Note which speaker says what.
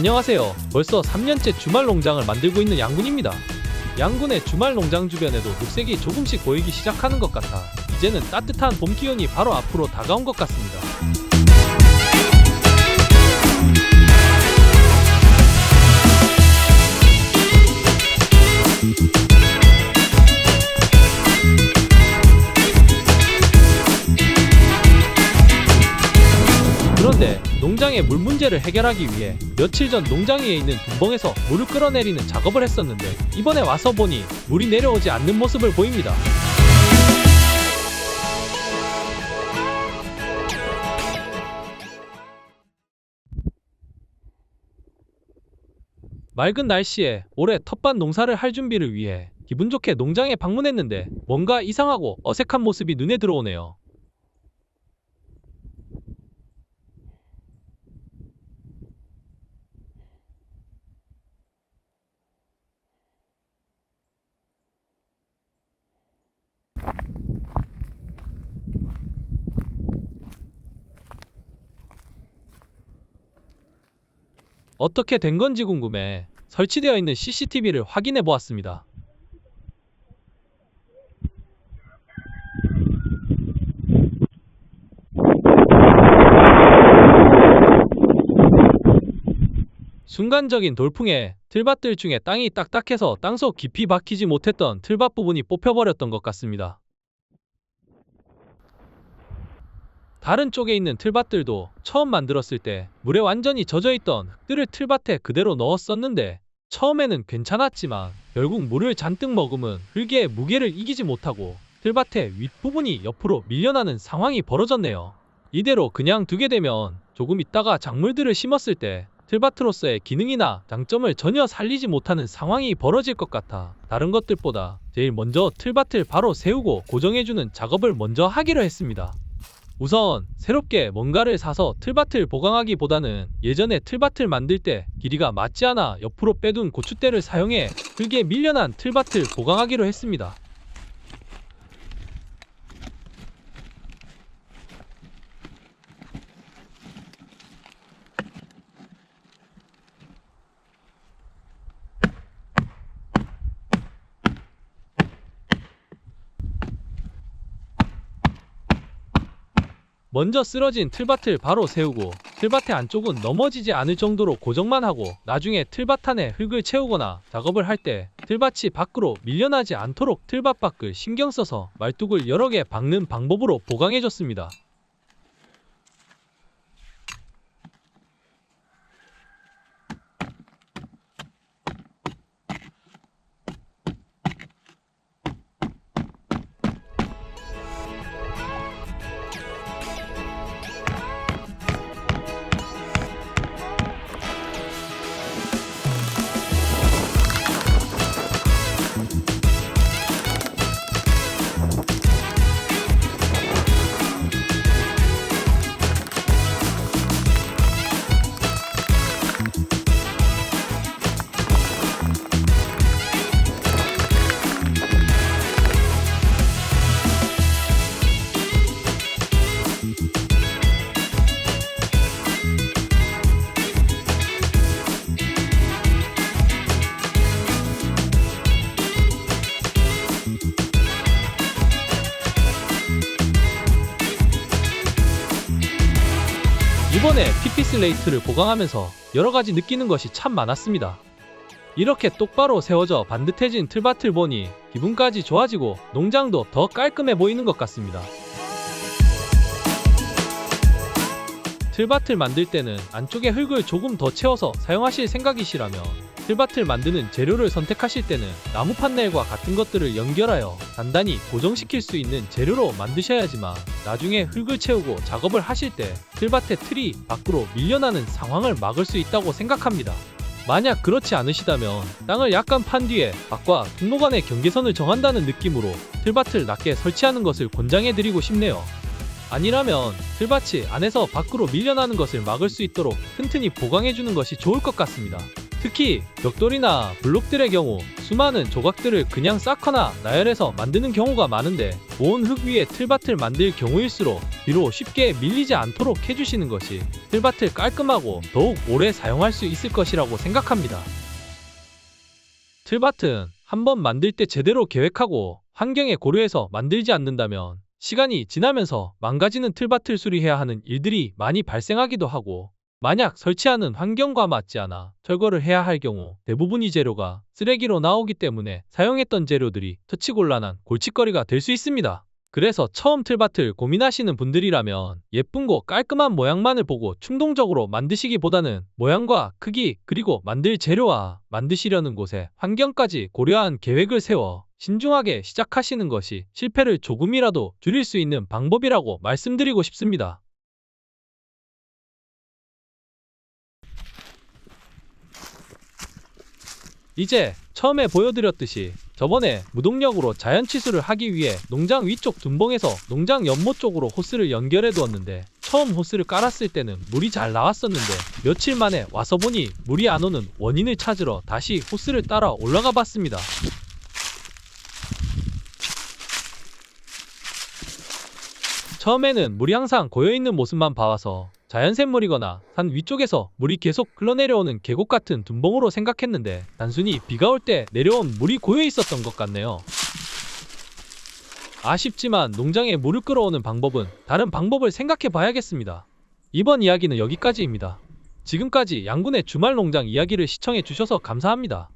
Speaker 1: 안녕하세요. 벌써 3년째 주말 농장을 만들고 있는 양군입니다. 양군의 주말 농장 주변에도 녹색이 조금씩 보이기 시작하는 것 같아 이제는 따뜻한 봄 기온이 바로 앞으로 다가온 것 같습니다. 그런데 농장의 물 문제를 해결하기 위해 며칠 전 농장 위에 있는 둔벙에서 물을 끌어내리는 작업을 했었는데 이번에 와서 보니 물이 내려오지 않는 모습을 보입니다. 맑은 날씨에 올해 텃밭 농사를 할 준비를 위해 기분 좋게 농장에 방문했는데 뭔가 이상하고 어색한 모습이 눈에 들어오네요. 어떻게 된 건지 궁금해 설치되어 있는 CCTV를 확인해 보았습니다. 순간적인 돌풍에 틀밭들 중에 땅이 딱딱해서 땅속 깊이 박히지 못했던 틀밭 부분이 뽑혀버렸던 것 같습니다. 다른 쪽에 있는 틀밭들도 처음 만들었을 때 물에 완전히 젖어있던 흙들을 틀밭에 그대로 넣었었는데 처음에는 괜찮았지만 결국 물을 잔뜩 머금은 흙의 무게를 이기지 못하고 틀밭의 윗부분이 옆으로 밀려나는 상황이 벌어졌네요. 이대로 그냥 두게 되면 조금 있다가 작물들을 심었을 때 틀밭으로서의 기능이나 장점을 전혀 살리지 못하는 상황이 벌어질 것 같아 다른 것들보다 제일 먼저 틀밭을 바로 세우고 고정해주는 작업을 먼저 하기로 했습니다. 우선 새롭게 뭔가를 사서 틀밭을 보강하기보다는 예전에 틀밭을 만들 때 길이가 맞지 않아 옆으로 빼둔 고추대를 사용해 흙에 밀려난 틀밭을 보강하기로 했습니다. 먼저 쓰러진 틀밭을 바로 세우고 틀밭의 안쪽은 넘어지지 않을 정도로 고정만 하고 나중에 틀밭 안에 흙을 채우거나 작업을 할 때 틀밭이 밖으로 밀려나지 않도록 틀밭 밖을 신경 써서 말뚝을 여러 개 박는 방법으로 보강해줬습니다. 이번에 PP 슬레이트를 보강하면서 여러가지 느끼는 것이 참 많았습니다. 이렇게 똑바로 세워져 반듯해진 틀밭을 보니 기분까지 좋아지고 농장도 더 깔끔해 보이는 것 같습니다. 틀밭을 만들 때는 안쪽에 흙을 조금 더 채워서 사용하실 생각이시라면 틀밭을 만드는 재료를 선택하실 때는 나무 판넬과 같은 것들을 연결하여 단단히 고정시킬 수 있는 재료로 만드셔야지만 나중에 흙을 채우고 작업을 하실 때 틀밭의 틀이 밖으로 밀려나는 상황을 막을 수 있다고 생각합니다. 만약 그렇지 않으시다면 땅을 약간 판 뒤에 밭과 통로 간의 경계선을 정한다는 느낌으로 틀밭을 낮게 설치하는 것을 권장해드리고 싶네요. 아니라면 틀밭이 안에서 밖으로 밀려나는 것을 막을 수 있도록 튼튼히 보강해주는 것이 좋을 것 같습니다. 특히 벽돌이나 블록들의 경우 수많은 조각들을 그냥 쌓거나 나열해서 만드는 경우가 많은데 고온 흙 위에 틀밭을 만들 경우일수록 뒤로 쉽게 밀리지 않도록 해주시는 것이 틀밭을 깔끔하고 더욱 오래 사용할 수 있을 것이라고 생각합니다. 틀밭은 한번 만들 때 제대로 계획하고 환경에 고려해서 만들지 않는다면 시간이 지나면서 망가지는 틀밭을 수리해야 하는 일들이 많이 발생하기도 하고, 만약 설치하는 환경과 맞지 않아 철거를 해야 할 경우 대부분의 재료가 쓰레기로 나오기 때문에 사용했던 재료들이 처치곤란한 골칫거리가 될 수 있습니다. 그래서 처음 틀밭을 고민하시는 분들이라면 예쁘고 깔끔한 모양만을 보고 충동적으로 만드시기보다는 모양과 크기 그리고 만들 재료와 만드시려는 곳의 환경까지 고려한 계획을 세워 신중하게 시작하시는 것이 실패를 조금이라도 줄일 수 있는 방법이라고 말씀드리고 싶습니다. 이제 처음에 보여드렸듯이 저번에 무동력으로 자연치수를 하기 위해 농장 위쪽 둔봉에서 농장 연못 쪽으로 호스를 연결해 두었는데, 처음 호스를 깔았을 때는 물이 잘 나왔었는데 며칠 만에 와서 보니 물이 안 오는 원인을 찾으러 다시 호스를 따라 올라가 봤습니다. 처음에는 물이 항상 고여있는 모습만 봐와서 자연샘물이거나 산 위쪽에서 물이 계속 흘러내려오는 계곡 같은 둔봉으로 생각했는데 단순히 비가 올 때 내려온 물이 고여 있었던 것 같네요. 아쉽지만 농장에 물을 끌어오는 방법은 다른 방법을 생각해 봐야겠습니다. 이번 이야기는 여기까지입니다. 지금까지 양군의 주말 농장 이야기를 시청해 주셔서 감사합니다.